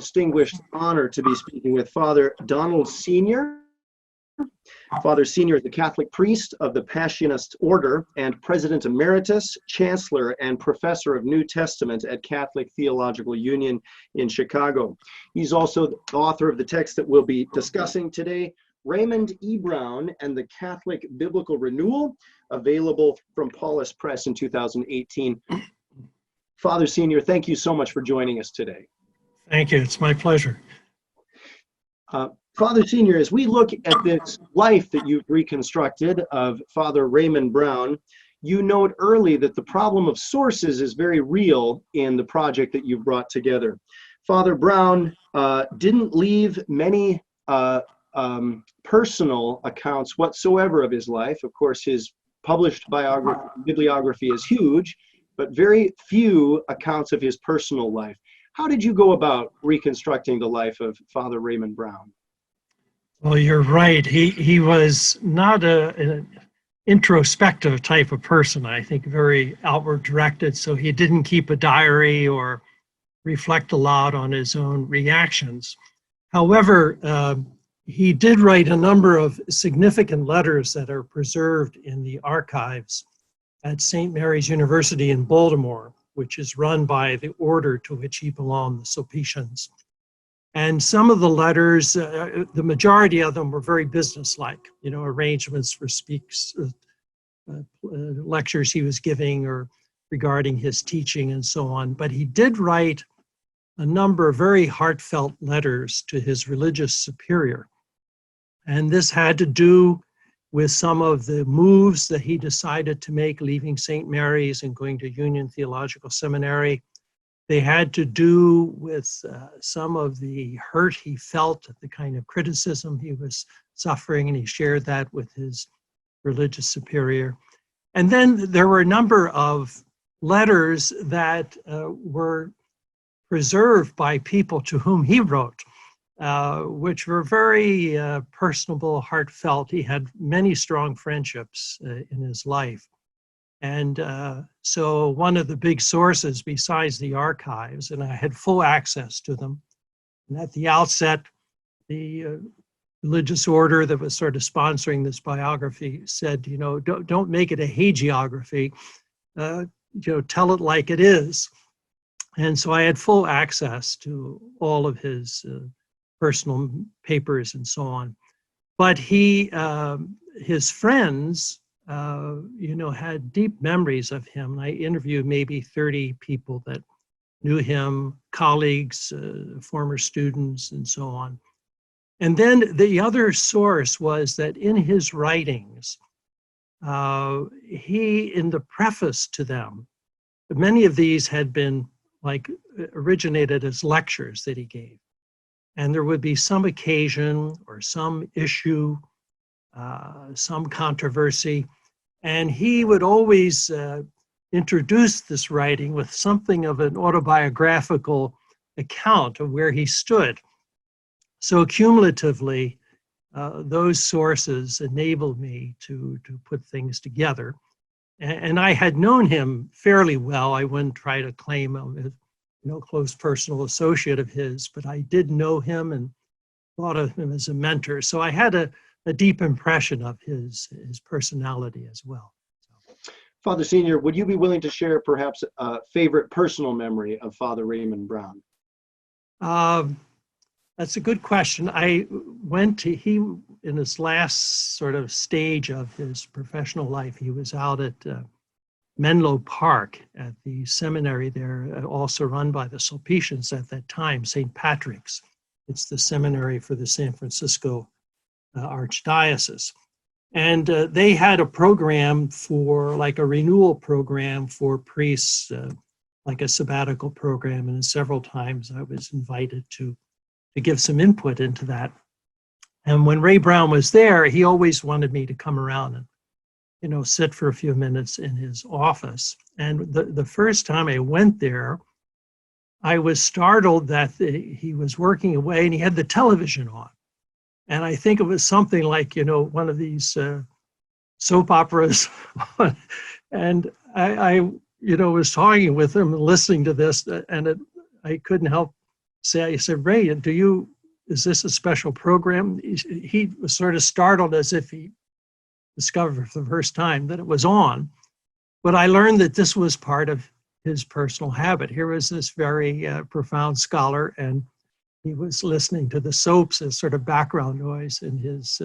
distinguished honor to be speaking with Father Donald Sr. Father Sr. is the Catholic priest of the Passionist Order and President Emeritus, Chancellor, and Professor of New Testament at Catholic Theological Union in Chicago. He's also the author of the text that we'll be discussing today, Raymond E. Brown and the Catholic Biblical Renewal, available from Paulist Press in 2018. Father Senior, thank you so much for joining us today. Thank you. It's my pleasure. Father Senior, as we look at this life that you've reconstructed of Father Raymond Brown, you note early that the problem of sources is very real in the project that you've brought together. Father Brown didn't leave many personal accounts whatsoever of his life. Of course, his published bibliography is huge, but very few accounts of his personal life. How did you go about reconstructing the life of Father Raymond Brown? Well, you're right. He was not an introspective type of person, I think, very outward directed, so he didn't keep a diary or reflect a lot on his own reactions. However, he did write a number of significant letters that are preserved in the archives at St. Mary's University in Baltimore, which is run by the order to which he belonged, the Sulpicians. And some of the letters, the majority of them were very businesslike, you know, arrangements for lectures he was giving or regarding his teaching and so on. But he did write a number of very heartfelt letters to his religious superior. And this had to do with some of the moves that he decided to make, leaving St. Mary's and going to Union Theological Seminary. They had to do with some of the hurt he felt at the kind of criticism he was suffering, and he shared that with his religious superior. And then there were a number of letters that were preserved by people to whom he wrote, which were very personable, heartfelt. He had many strong friendships in his life. And so one of the big sources besides the archives, and I had full access to them, and at the outset, the religious order that was sort of sponsoring this biography said, you know, don't make it a hagiography, you know, tell it like it is. And so I had full access to all of his personal papers and so on. But his friends, you know, had deep memories of him. I interviewed maybe 30 people that knew him, colleagues, former students, and so on. And then the other source was that in his writings, in the preface to them, many of these had been originated as lectures that he gave. And there would be some occasion or some issue, some controversy, and he would always introduce this writing with something of an autobiographical account of where he stood. So cumulatively, those sources enabled me to put things together. And I had known him fairly well. I wouldn't try to claim him as, you know, close personal associate of his, but I did know him and thought of him as a mentor. So I had a deep impression of his personality as well. Father Senior, would you be willing to share perhaps a favorite personal memory of Father Raymond Brown? That's a good question. In his last sort of stage of his professional life, he was out at Menlo Park at the seminary there, also run by the Sulpicians at that time, St. Patrick's. It's the seminary for the San Francisco Archdiocese. And they had a program for, like a renewal program for priests, like a sabbatical program. And several times I was invited to give some input into that. And when Ray Brown was there, he always wanted me to come around and, you know, sit for a few minutes in his office. And the first time I went there, I was startled that he was working away and he had the television on. And I think it was something like, you know, one of these soap operas. And I, you know, was talking with him and listening to this, and I couldn't help I said, Ray, is this a special program? He was sort of startled as if he discovered for the first time that it was on. But I learned that this was part of his personal habit. Here was this very profound scholar, and he was listening to the soaps as sort of background noise in his,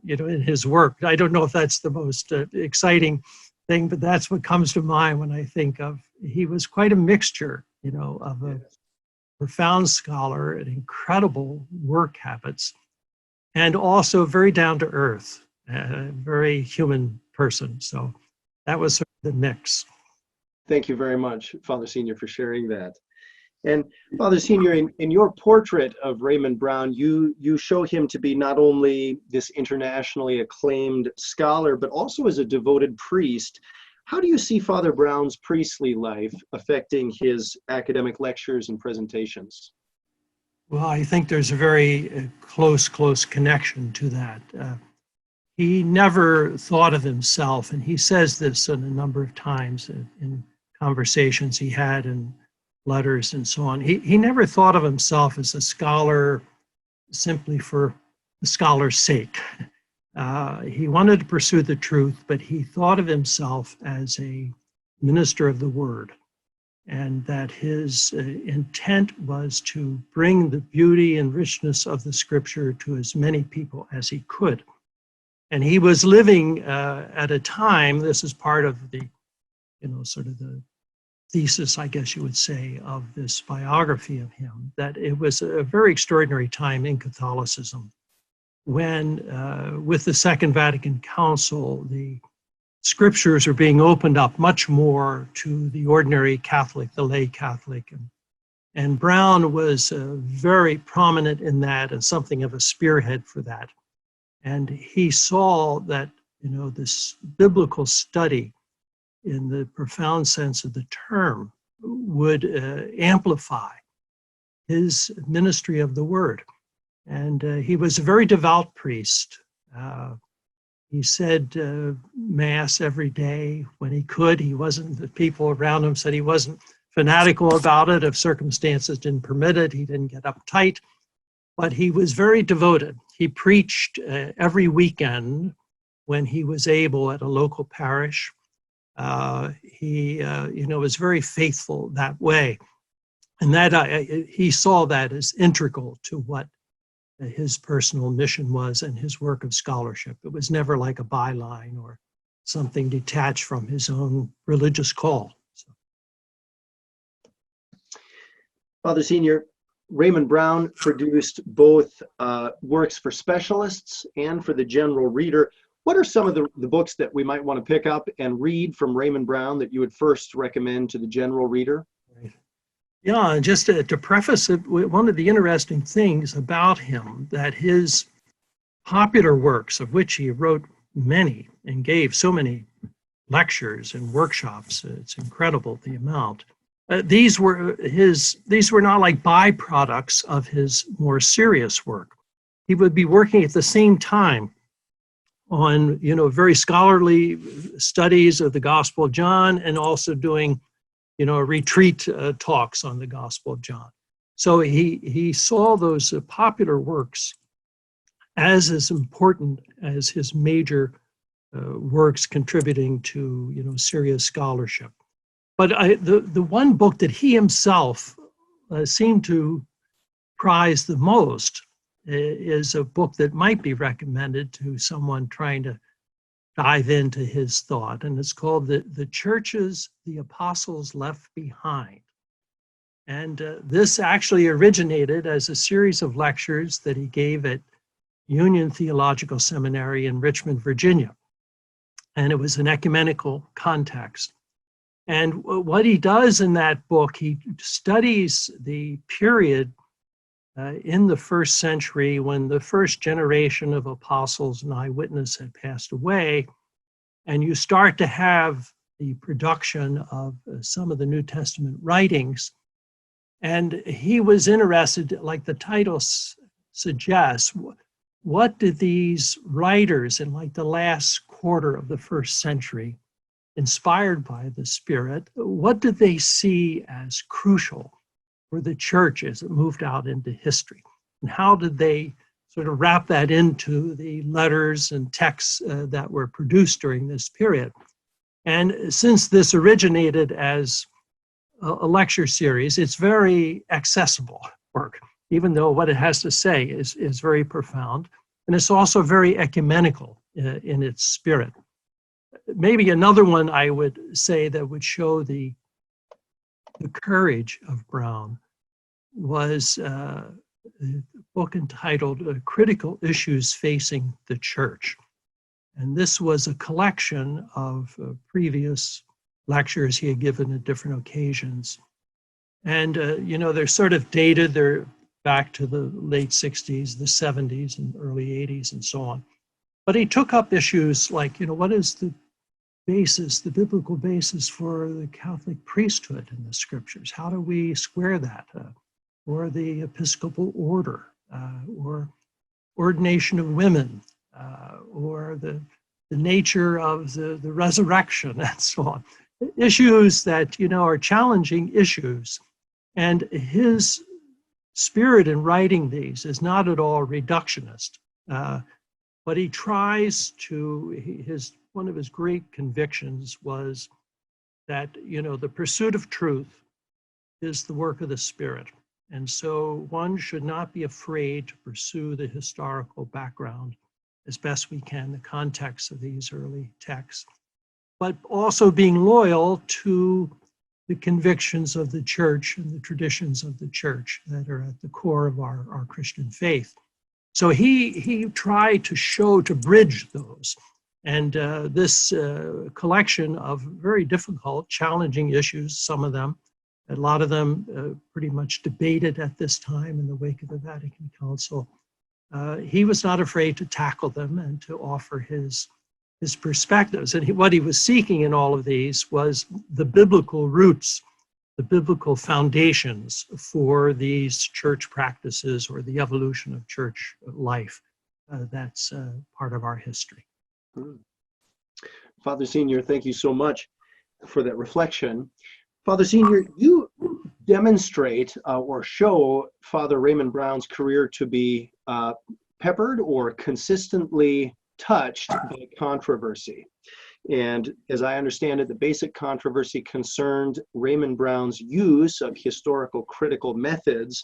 in his work. I don't know if that's the most exciting thing, but that's what comes to mind when I think of. He was quite a mixture, of a profound scholar and incredible work habits, and also very down to earth, very human person. So that was sort of the mix. Thank you very much, Father Senior, for sharing that. And Father Senior, in your portrait of Raymond Brown, you show him to be not only this internationally acclaimed scholar, but also as a devoted priest. How do you see Father Brown's priestly life affecting his academic lectures and presentations? Well, I think there's a very close connection to that. He never thought of himself, and he says this a number of times in conversations he had and letters and so on. He never thought of himself as a scholar simply for the scholar's sake. He wanted to pursue the truth, but he thought of himself as a minister of the word, and that his intent was to bring the beauty and richness of the scripture to as many people as he could. And he was living at a time, this is part of the, sort of the thesis, I guess you would say, of this biography of him, that it was a very extraordinary time in Catholicism when, with the Second Vatican Council, the scriptures are being opened up much more to the ordinary Catholic, the lay Catholic. And Brown was very prominent in that and something of a spearhead for that. And he saw that, this biblical study in the profound sense of the term would amplify his ministry of the word. And he was a very devout priest. He said Mass every day when he could. The people around him said he wasn't fanatical about it. If circumstances didn't permit it, he didn't get uptight. But he was very devoted. He preached every weekend when he was able at a local parish. He was very faithful that way. And that he saw that as integral to what his personal mission was and his work of scholarship. It was never like a byline or something detached from his own religious call. So. Father Senior, Raymond Brown produced both works for specialists and for the general reader. What are some of the books that we might want to pick up and read from Raymond Brown that you would first recommend to the general reader? Yeah, and just to preface it, one of the interesting things about him, that his popular works, of which he wrote many and gave so many lectures and workshops, it's incredible the amount. These were not like byproducts of his more serious work. He would be working at the same time on, very scholarly studies of the Gospel of John, and also doing, retreat talks on the Gospel of John. So he saw those popular works as important as his major works contributing to, serious scholarship. But the one book that he himself seemed to prize the most is a book that might be recommended to someone trying to dive into his thought, and it's called The Churches the Apostles Left Behind. And this actually originated as a series of lectures that he gave at Union Theological Seminary in Richmond, Virginia. And it was an ecumenical context. And what he does in that book, he studies the period in the first century when the first generation of apostles and eyewitnesses had passed away, and you start to have the production of some of the New Testament writings. And he was interested, like the title suggests, what did these writers in like the last quarter of the first century, inspired by the Spirit, what did they see as crucial for the church as it moved out into history? And how did they sort of wrap that into the letters and texts that were produced during this period? And since this originated as a lecture series, it's very accessible work, even though what it has to say is very profound. And it's also very ecumenical in its spirit. Maybe another one I would say that would show the courage of Brown was a book entitled Critical Issues Facing the Church. And this was a collection of previous lectures he had given at different occasions. And, you know, they're sort of dated. They're back to the late 60s, the 70s, and early 80s, and so on. But he took up issues like, you know, what is the basis, the biblical basis for the Catholic priesthood in the scriptures? How do we square that? Or the Episcopal order, or ordination of women, or the nature of the resurrection, and so on. Issues that, you know, are challenging issues. And his spirit in writing these is not at all reductionist, but he tries to, one of his great convictions was that, you know, the pursuit of truth is the work of the Spirit. And so one should not be afraid to pursue the historical background as best we can, the context of these early texts, but also being loyal to the convictions of the church and the traditions of the church that are at the core of our Christian faith. So he tried to bridge those. And this collection of very difficult, challenging issues, some of them, a lot of them pretty much debated at this time in the wake of the Vatican Council. He was not afraid to tackle them and to offer his perspectives. And what he was seeking in all of these was the biblical roots, the biblical foundations for these church practices or the evolution of church life. That's part of our history. Father Senior, thank you so much for that reflection. Father Senior, you demonstrate or show Father Raymond Brown's career to be peppered or consistently touched by controversy. And as I understand it, the basic controversy concerned Raymond Brown's use of historical critical methods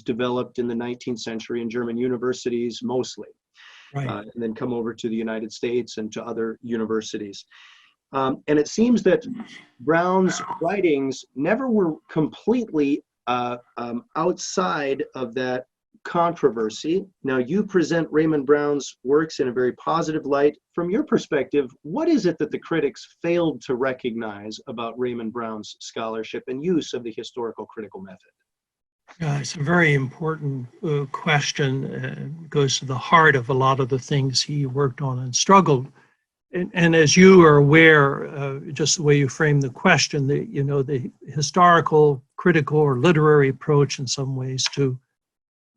developed in the 19th century in German universities mostly, right. And then come over to the United States and to other universities. And it seems that Brown's writings never were completely outside of that controversy. Now, you present Raymond Brown's works in a very positive light. From your perspective, what is it that the critics failed to recognize about Raymond Brown's scholarship and use of the historical critical method? It's a very important question. It goes to the heart of a lot of the things he worked on and struggled. And as you are aware, just the way you frame the question, the historical, critical, or literary approach in some ways to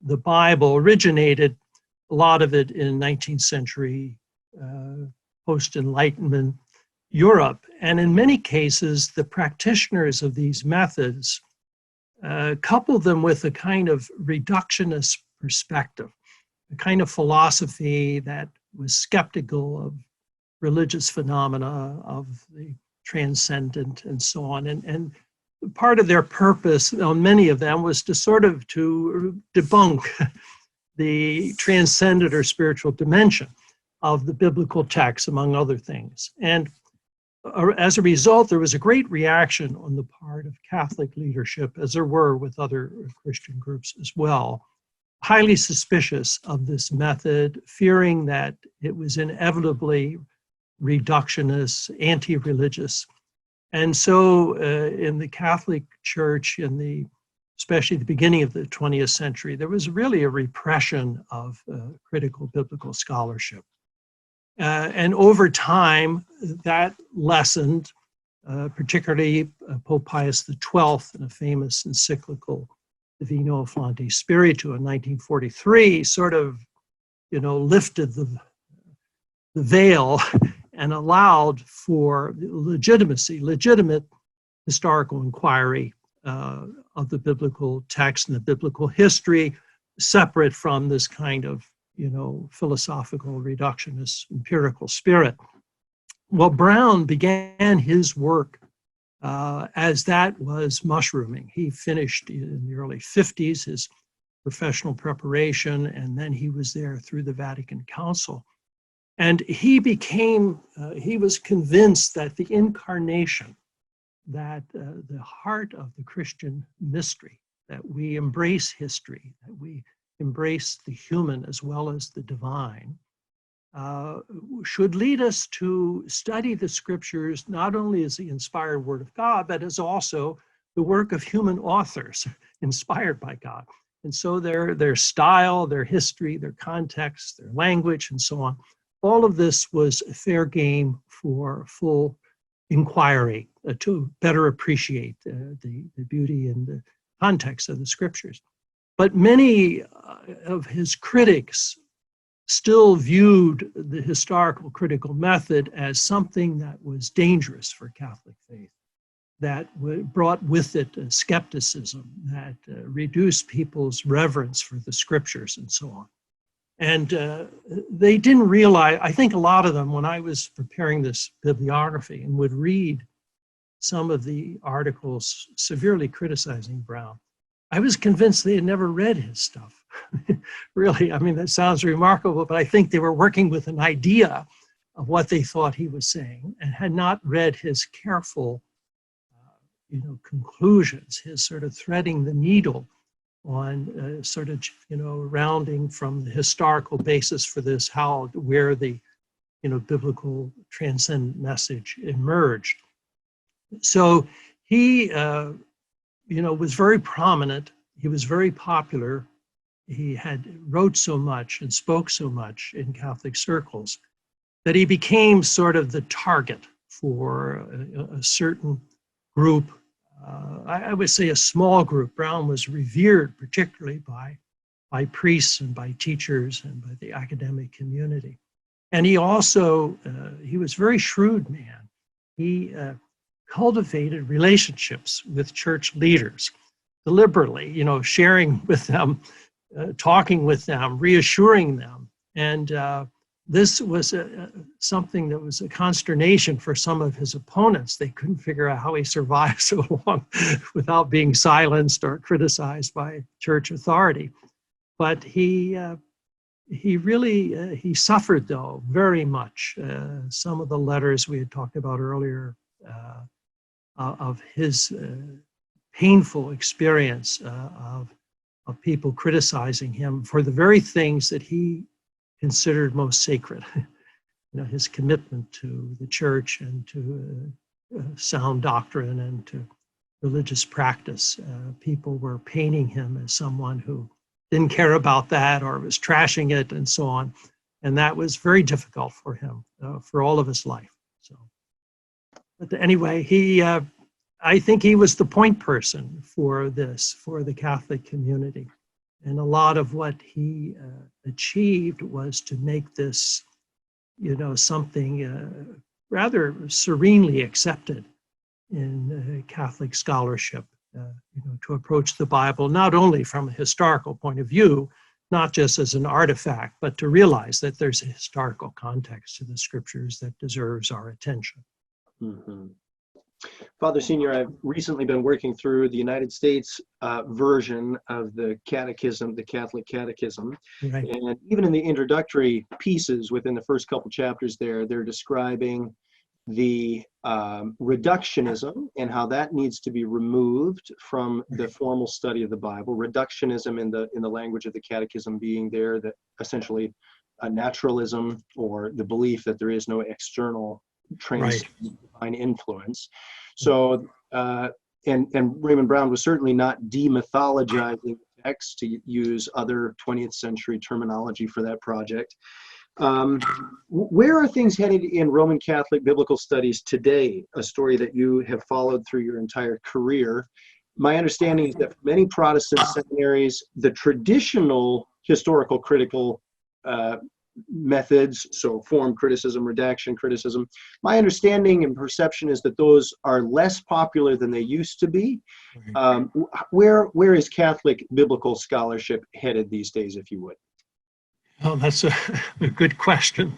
the Bible originated, a lot of it in 19th century post-Enlightenment Europe. And in many cases, the practitioners of these methods coupled them with a kind of reductionist perspective, a kind of philosophy that was skeptical of religious phenomena, of the transcendent, and so on. And part of their purpose on many of them was to sort of to debunk the transcendent or spiritual dimension of the biblical text, among other things. And as a result, there was a great reaction on the part of Catholic leadership, as there were with other Christian groups as well, highly suspicious of this method, fearing that it was inevitably reductionist, anti-religious. And so in the Catholic Church, especially the beginning of the 20th century, there was really a repression of critical biblical scholarship. And over time, that lessened, particularly Pope Pius XII in a famous encyclical, Divino Afflante Spiritu in 1943, sort of, lifted the veil and allowed for legitimate historical inquiry of the biblical text and the biblical history, separate from this kind of, philosophical reductionist empirical spirit. Well, Brown began his work as that was mushrooming. He finished in the early 50s his professional preparation, and then he was there through the Vatican Council. And he was convinced that the incarnation, that the heart of the Christian mystery, that we embrace history, that we embrace the human as well as the divine, should lead us to study the scriptures not only as the inspired word of God, but as also the work of human authors inspired by God. And so their style, their history, their context, their language, and so on, all of this was fair game for full inquiry to better appreciate the beauty and the context of the scriptures. But many of his critics still viewed the historical critical method as something that was dangerous for Catholic faith, that brought with it skepticism, that reduced people's reverence for the scriptures and so on. And they didn't realize, I think a lot of them, when I was preparing this bibliography and would read some of the articles severely criticizing Brown, I was convinced they had never read his stuff. Really, I mean, that sounds remarkable, but I think they were working with an idea of what they thought he was saying and had not read his careful, conclusions, his sort of threading the needle on rounding from the historical basis for this, where the, biblical transcendent message emerged. So he, was very prominent. He was very popular. He wrote so much and spoke so much in Catholic circles that he became sort of the target for a certain group. I would say a small group. Brown was revered particularly by priests and by teachers and by the academic community. And he also, he was a very shrewd man. He cultivated relationships with church leaders deliberately, sharing with them, talking with them, reassuring them. And this was something that was a consternation for some of his opponents. They couldn't figure out how he survived so long without being silenced or criticized by church authority. But he suffered, though, very much. Some of the letters we had talked about earlier of his painful experience of people criticizing him for the very things that he considered most sacred, his commitment to the church and to sound doctrine and to religious practice. People were painting him as someone who didn't care about that or was trashing it and so on. And that was very difficult for him for all of his life. So, but anyway, I think he was the point person for this, for the Catholic community. And a lot of what he achieved was to make this, something rather serenely accepted in Catholic scholarship, to approach the Bible, not only from a historical point of view, not just as an artifact, but to realize that there's a historical context to the scriptures that deserves our attention. Mm-hmm. Father Senior, I've recently been working through the United States version of the Catechism, the Catholic Catechism. Right. And even in the introductory pieces within the first couple chapters there, they're describing the reductionism and how that needs to be removed from the formal study of the Bible. Reductionism in the language of the Catechism being there, that essentially a naturalism or the belief that there is no external divine influence. So, and Raymond Brown was certainly not demythologizing the text, to use other 20th century terminology for that project. Where are things headed in Roman Catholic biblical studies today? A story that you have followed through your entire career. My understanding is that for many Protestant seminaries, the traditional historical critical methods, so form criticism, redaction criticism. My understanding and perception is that those are less popular than they used to be. Where is Catholic biblical scholarship headed these days, if you would? Oh, that's a good question.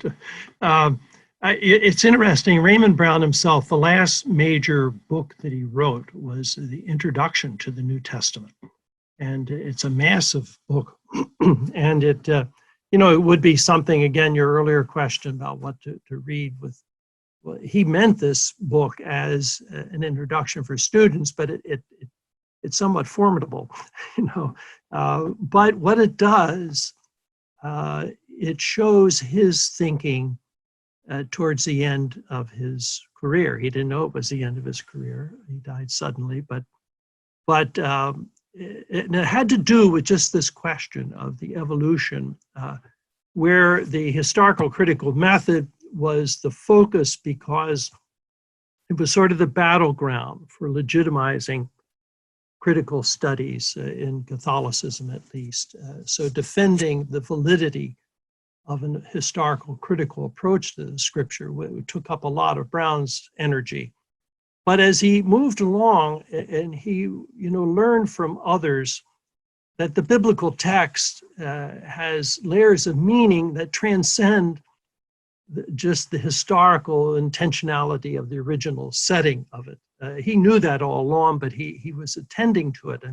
It's interesting. Raymond Brown himself, the last major book that he wrote was the Introduction to the New Testament. And it's a massive book. And it, it would be something, again, your earlier question about what to read with. Well, he meant this book as an introduction for students, but it's somewhat formidable, But what it does, it shows his thinking towards the end of his career. He didn't know it was the end of his career. He died suddenly, but it had to do with just this question of the evolution, where the historical critical method was the focus because it was sort of the battleground for legitimizing critical studies in Catholicism, at least. So defending the validity of an historical critical approach to the scripture took up a lot of Brown's energy. But as he moved along and he, learned from others that the biblical text has layers of meaning that transcend just the historical intentionality of the original setting of it. He knew that all along, but he was attending to it.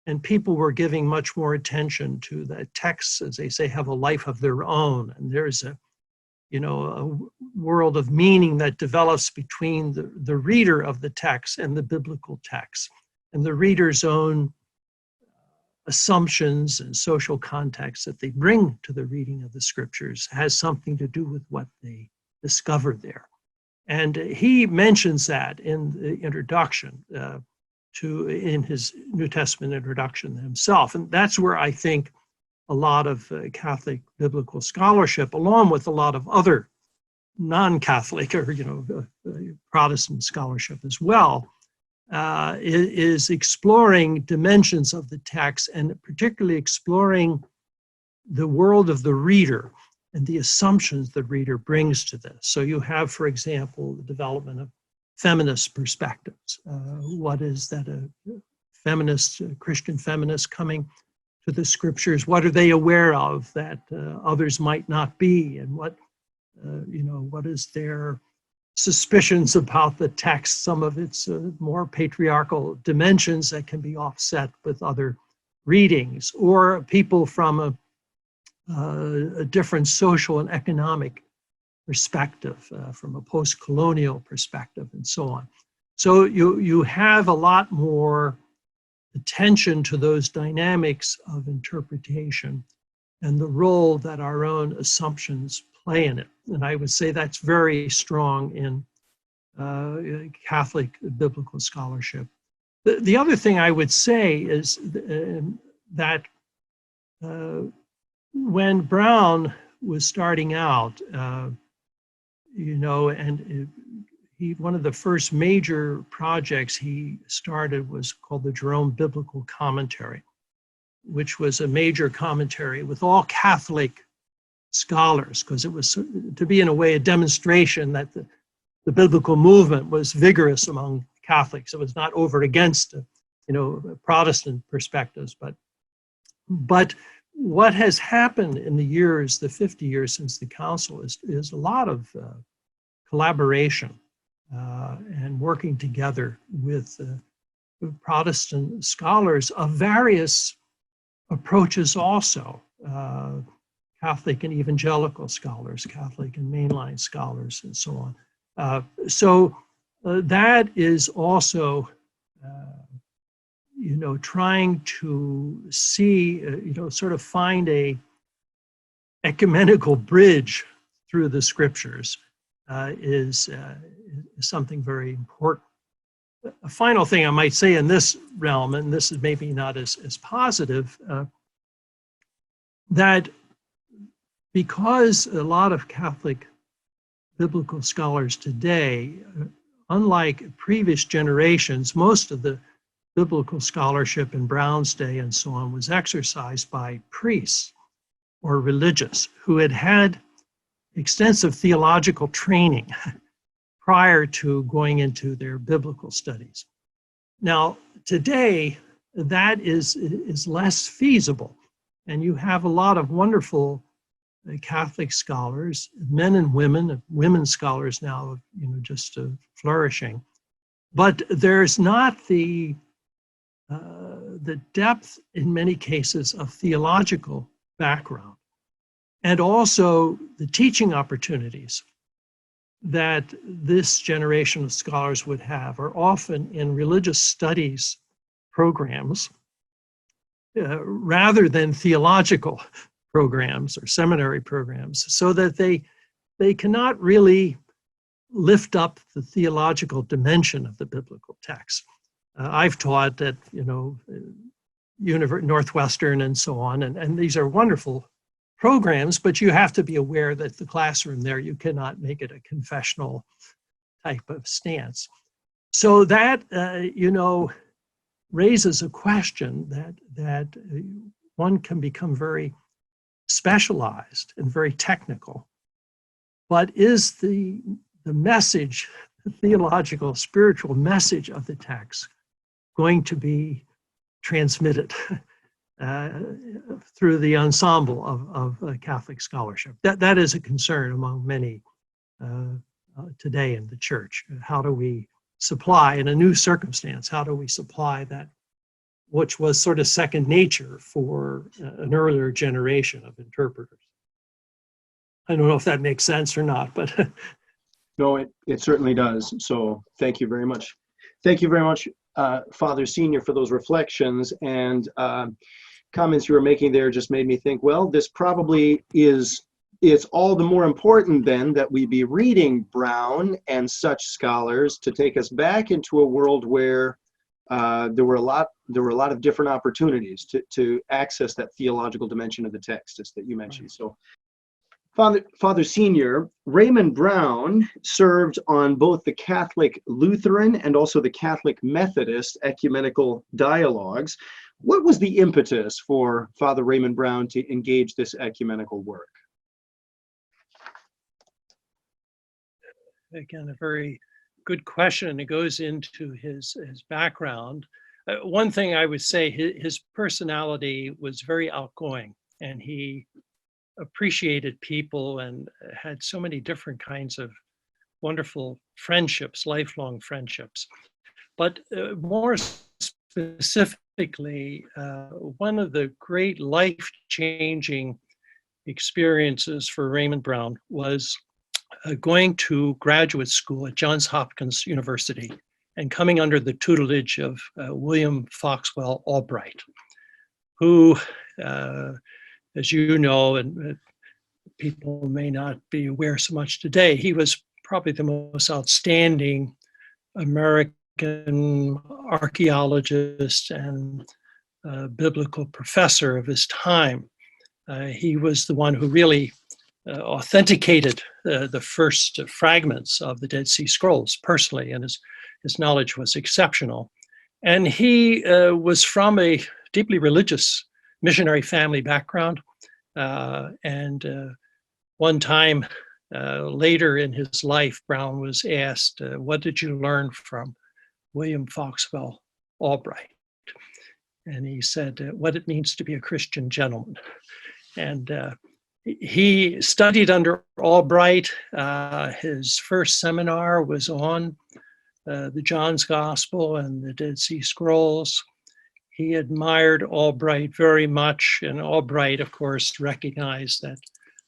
And people were giving much more attention to the texts, as they say, have a life of their own. And there's a world of meaning that develops between the reader of the text and the biblical text, and the reader's own assumptions and social context that they bring to the reading of the scriptures has something to do with what they discover there. And he mentions that in the introduction in his New Testament introduction himself. And that's where I think a lot of Catholic biblical scholarship, along with a lot of other non-Catholic or Protestant scholarship as well, is exploring dimensions of the text, and particularly exploring the world of the reader and the assumptions the reader brings to this. So you have, for example, the development of feminist perspectives. What is that a feminist, Christian feminist coming to the scriptures? What are they aware of that others might not be? And what is their suspicions about the text, some of its more patriarchal dimensions that can be offset with other readings, or people from a different social and economic perspective, from a post-colonial perspective, and so on. So you have a lot more attention to those dynamics of interpretation and the role that our own assumptions play in it. And I would say that's very strong in Catholic biblical scholarship. The other thing I would say is that when Brown was starting out, one of the first major projects he started was called the Jerome Biblical Commentary, which was a major commentary with all Catholic scholars, because it was to be, in a way, a demonstration that the biblical movement was vigorous among Catholics. It was not over against, Protestant perspectives. But what has happened in the years, the 50 years since the council, is a lot of collaboration and working together with Protestant scholars of various approaches also. Catholic and evangelical scholars, Catholic and mainline scholars, and so on. So that is also, trying to see, sort of find a ecumenical bridge through the scriptures is something very important. A final thing I might say in this realm, and this is maybe not as positive, that because a lot of Catholic biblical scholars today, unlike previous generations, most of the biblical scholarship in Brown's day and so on was exercised by priests. or religious who had had extensive theological training prior to going into their biblical studies. Now, today, that is less feasible, and you have a lot of wonderful Catholic scholars, men and women scholars now, just flourishing. But there's not the depth in many cases of theological background, and also the teaching opportunities that this generation of scholars would have are often in religious studies programs rather than theological programs or seminary programs, so that they cannot really lift up the theological dimension of the biblical text. I've taught at Northwestern and so on, and these are wonderful programs, but you have to be aware that the classroom there, you cannot make it a confessional type of stance. So that, raises a question that one can become very specialized and very technical. But is the message, the theological, spiritual message of the text going to be transmitted through the ensemble of Catholic scholarship? That is a concern among many today in the church. How do we supply, in a new circumstance, how do we supply that which was sort of second nature for an earlier generation of interpreters? I don't know if that makes sense or not, but no, it certainly does. So thank you very much. Thank you very much, Father Senior, for those reflections, and comments you were making there just made me think, well, this probably it's all the more important then that we be reading Brown and such scholars to take us back into a world where there were a lot of different opportunities to access that theological dimension of the text, as that you mentioned. So, Father Senior, Raymond Brown served on both the Catholic Lutheran and also the Catholic Methodist ecumenical dialogues. What was the impetus for Father Raymond Brown to engage this ecumenical work? Again, a very good question. It goes into his background. One thing I would say, his personality was very outgoing, and he appreciated people and had so many different kinds of wonderful friendships, lifelong friendships. But more specifically, one of the great life-changing experiences for Raymond Brown was going to graduate school at Johns Hopkins University and coming under the tutelage of William Foxwell Albright, who, as you know, and people may not be aware so much today, he was probably the most outstanding American archaeologist and biblical professor of his time. He was the one who really authenticated the first fragments of the Dead Sea Scrolls personally, and his knowledge was exceptional. And he was from a deeply religious missionary family background. And one time later in his life, Brown was asked, what did you learn from William Foxwell Albright? And he said, what it means to be a Christian gentleman. And he studied under Albright. His first seminar was on the John's Gospel and the Dead Sea Scrolls. He admired Albright very much, and Albright, of course, recognized that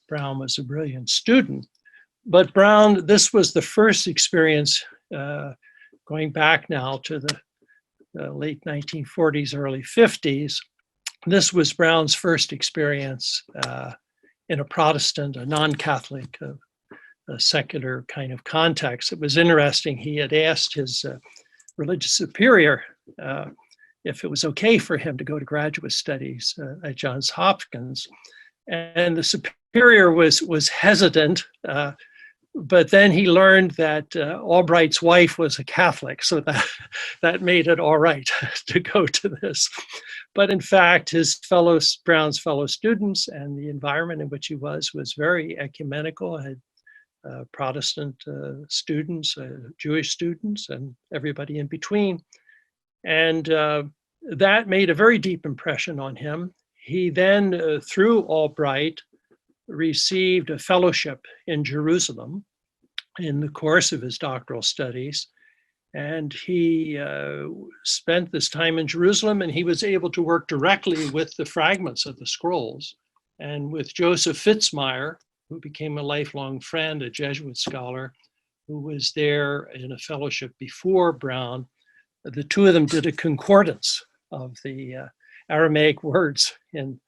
Brown was a brilliant student. But Brown, this was the first experience, going back now to the late 1940s, early 50s. This was Brown's first experience in a Protestant, a non-Catholic, a secular kind of context. It was interesting. He had asked his religious superior if it was okay for him to go to graduate studies at Johns Hopkins. And the superior was hesitant, But then he learned that Albright's wife was a Catholic, so that made it all right to go to this. But in fact, Brown's fellow students and the environment in which he was very ecumenical, had Protestant students, Jewish students, and everybody in between. And that made a very deep impression on him. He then, through Albright, received a fellowship in Jerusalem in the course of his doctoral studies. And he spent this time in Jerusalem, and he was able to work directly with the fragments of the scrolls and with Joseph Fitzmyer, who became a lifelong friend, a Jesuit scholar, who was there in a fellowship before Brown. The two of them did a concordance of the Aramaic words in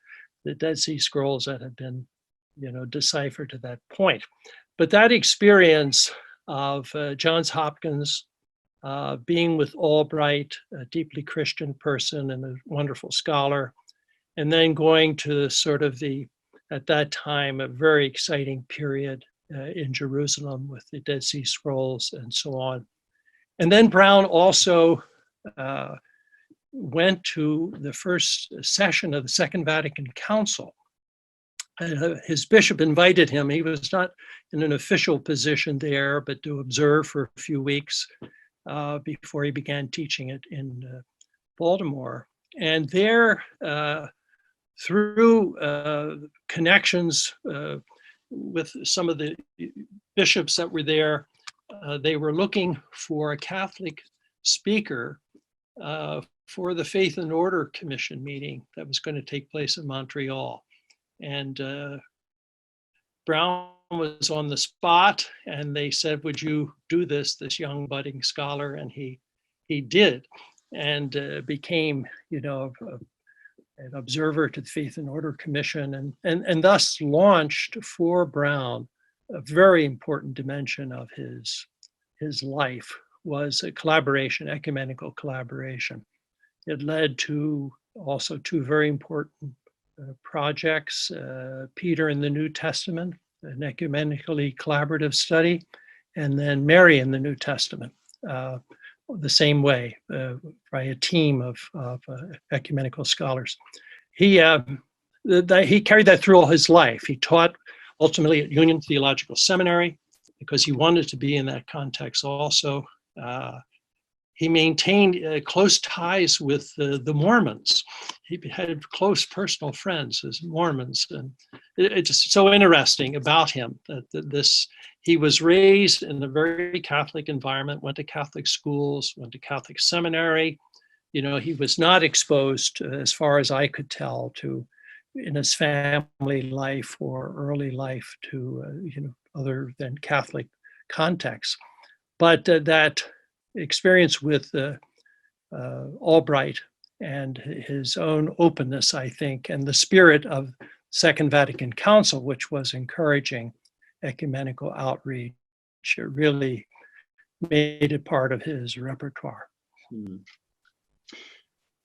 the Dead Sea Scrolls that had been, deciphered to that point. But that experience of Johns Hopkins being with Albright, a deeply Christian person and a wonderful scholar, and then going to sort of at that time, a very exciting period in Jerusalem with the Dead Sea Scrolls and so on. And then Brown also went to the first session of the Second Vatican Council. His bishop invited him. He was not in an official position there, but to observe for a few weeks before he began teaching it in Baltimore. And there, through connections with some of the bishops that were there, they were looking for a Catholic speaker for the Faith and Order Commission meeting that was going to take place in Montreal. And Brown was on the spot, and they said, "Would you do this young budding scholar?" And he did, and became, an observer to the Faith and Order Commission, and thus launched for Brown a very important dimension of his life was a collaboration, ecumenical collaboration. It led to also two very important projects, Peter in the New Testament, an ecumenically collaborative study, and then Mary in the New Testament, the same way, by a team of ecumenical scholars. He carried that through all his life. He taught ultimately at Union Theological Seminary because he wanted to be in that context also. He maintained close ties with the Mormons. He had close personal friends as Mormons, and it's just so interesting about him that he was raised in a very Catholic environment, went to Catholic schools, went to Catholic seminary. He was not exposed, as far as I could tell, in his family life or early life to other than Catholic contexts. But that experience with Albright and his own openness, I think, and the spirit of Second Vatican Council, which was encouraging ecumenical outreach, it really made it part of his repertoire.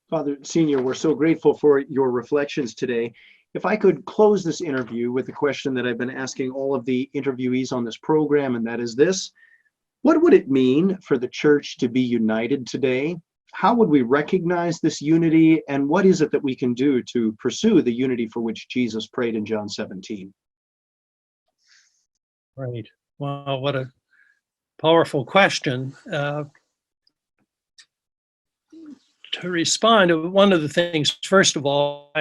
Father Senior, we're so grateful for your reflections today. If I could close this interview with the question that I've been asking all of the interviewees on this program, and that is this: what would it mean for the church to be united today? How would we recognize this unity, and what is it that we can do to pursue the unity for which Jesus prayed in John 17? Right. Well, what a powerful question. To respond, one of the things, first of all,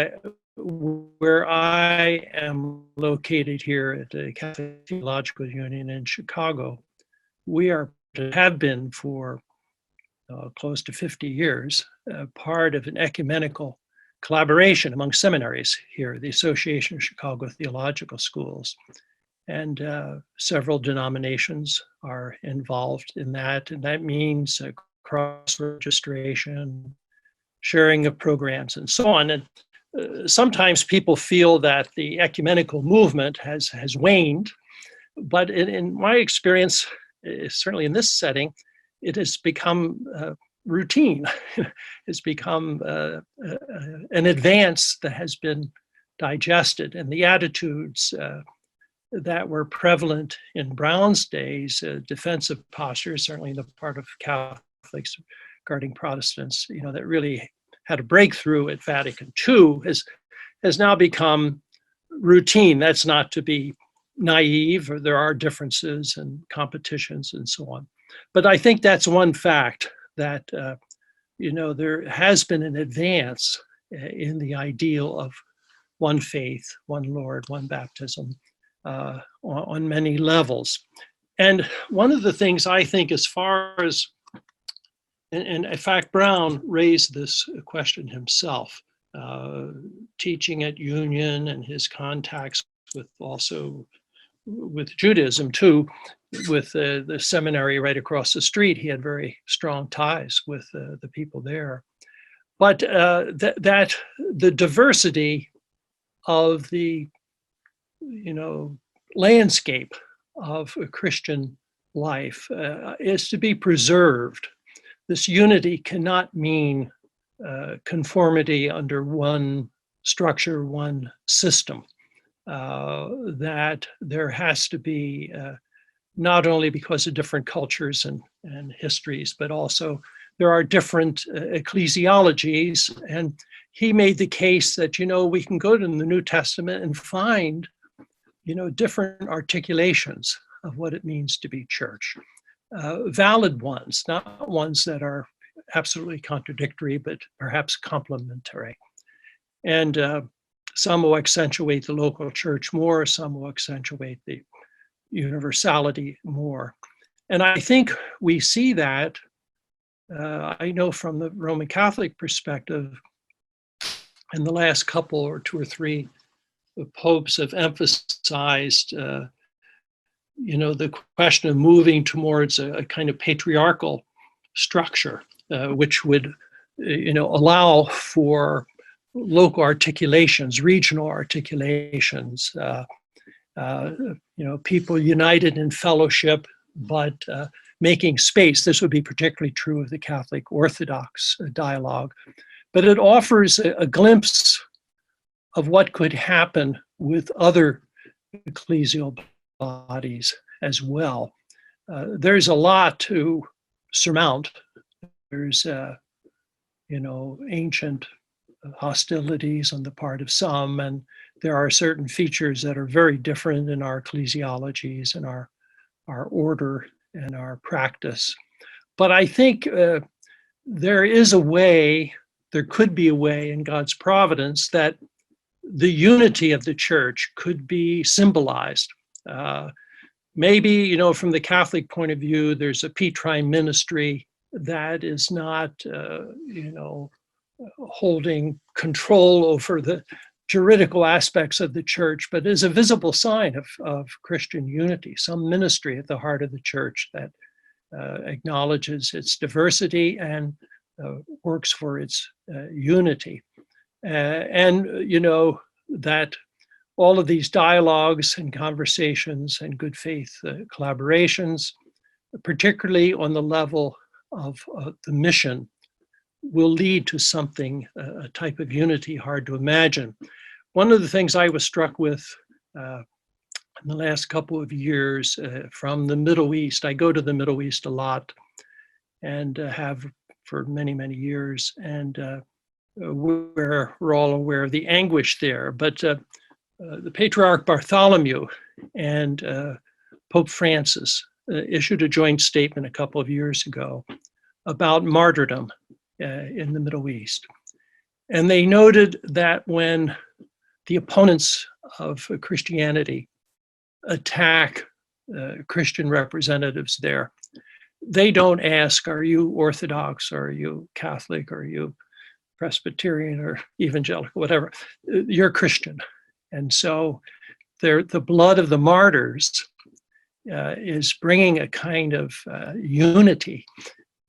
where I am located here at the Catholic Theological Union in Chicago, we have been for close to 50 years, part of an ecumenical collaboration among seminaries here, the Association of Chicago Theological Schools. And several denominations are involved in that. And that means cross-registration, sharing of programs, and so on. And sometimes people feel that the ecumenical movement has waned. But in my experience, certainly in this setting, it has become routine. It's become an advance that has been digested, and the attitudes that were prevalent in Brown's days, defensive postures, certainly on the part of Catholics regarding Protestants, that really had a breakthrough at Vatican II, has now become routine. That's not to be naive, or there are differences and competitions and so on. But I think that's one fact that, there has been an advance in the ideal of one faith, one Lord, one baptism on many levels. And one of the things I think, as far as, and in fact, Brown raised this question himself, teaching at Union and his contacts with Judaism too, with the seminary right across the street. He had very strong ties with the people there. But that the diversity of the landscape of a Christian life is to be preserved. This unity cannot mean conformity under one structure, one system. That there has to be, not only because of different cultures and histories, but also there are different ecclesiologies. And he made the case that, we can go to the New Testament and find, different articulations of what it means to be church. Valid ones, not ones that are absolutely contradictory, but perhaps complementary. And some will accentuate the local church more, some will accentuate the universality more. And I think we see that, I know from the Roman Catholic perspective, in the last couple or two or three, the popes have emphasized, the question of moving towards a kind of patriarchal structure, which would, allow for local articulations, regional articulations, people united in fellowship, but making space. This would be particularly true of the Catholic Orthodox dialogue. But it offers a glimpse of what could happen with other ecclesial bodies as well. There's a lot to surmount. There's, ancient hostilities on the part of some, and there are certain features that are very different in our ecclesiologies and our order and our practice. But I think there is a way, there could be a way in God's providence that the unity of the church could be symbolized. Maybe, from the Catholic point of view, there's a Petrine ministry that is not, holding control over the juridical aspects of the church, but is a visible sign of Christian unity, some ministry at the heart of the church that acknowledges its diversity and works for its unity. And, that all of these dialogues and conversations and good faith collaborations, particularly on the level of the mission, will lead to something, a type of unity hard to imagine. One of the things I was struck with in the last couple of years from the Middle East, I go to the Middle East a lot and have for many, many years, and we're all aware of the anguish there. But the Patriarch Bartholomew and Pope Francis issued a joint statement a couple of years ago about martyrdom in the Middle East. And they noted that when the opponents of Christianity attack Christian representatives there, they don't ask, are you Orthodox, or are you Catholic, or are you Presbyterian or evangelical, whatever, you're Christian. And so the blood of the martyrs is bringing a kind of unity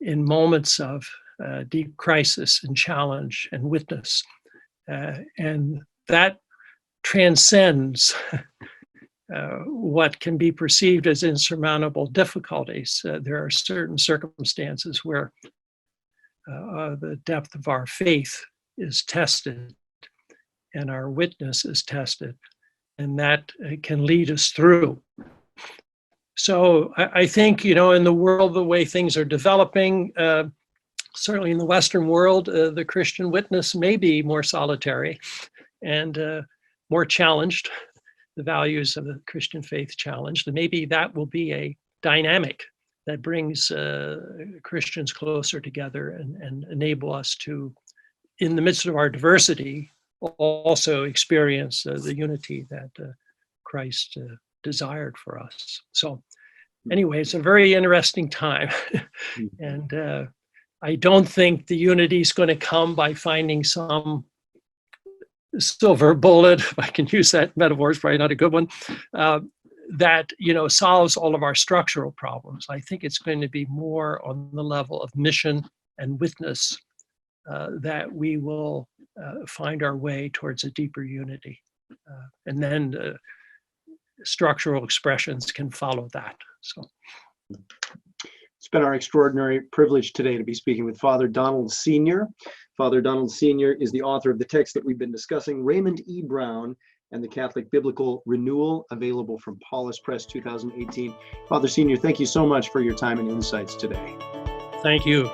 in moments of deep crisis and challenge and witness. And that transcends what can be perceived as insurmountable difficulties. There are certain circumstances where the depth of our faith is tested and our witness is tested. and that can lead us through. So I think, in the world, the way things are developing, certainly in the Western world, the Christian witness may be more solitary and more challenged, the values of the Christian faith challenged. And maybe that will be a dynamic that brings Christians closer together and enable us to, in the midst of our diversity, also experience the unity that Christ desired for us. So anyway, it's a very interesting time. And I don't think the unity is going to come by finding some silver bullet, if I can use that metaphor, it's probably not a good one, that solves all of our structural problems. I think it's going to be more on the level of mission and witness that we will find our way towards a deeper unity. And then structural expressions can follow that. So it's been our extraordinary privilege today to be speaking with Father Donald Sr. Father Donald Sr. is the author of the text that we've been discussing, Raymond E. Brown and the Catholic Biblical Renewal, available from Paulist Press 2018. Father Sr., thank you so much for your time and insights today. Thank you.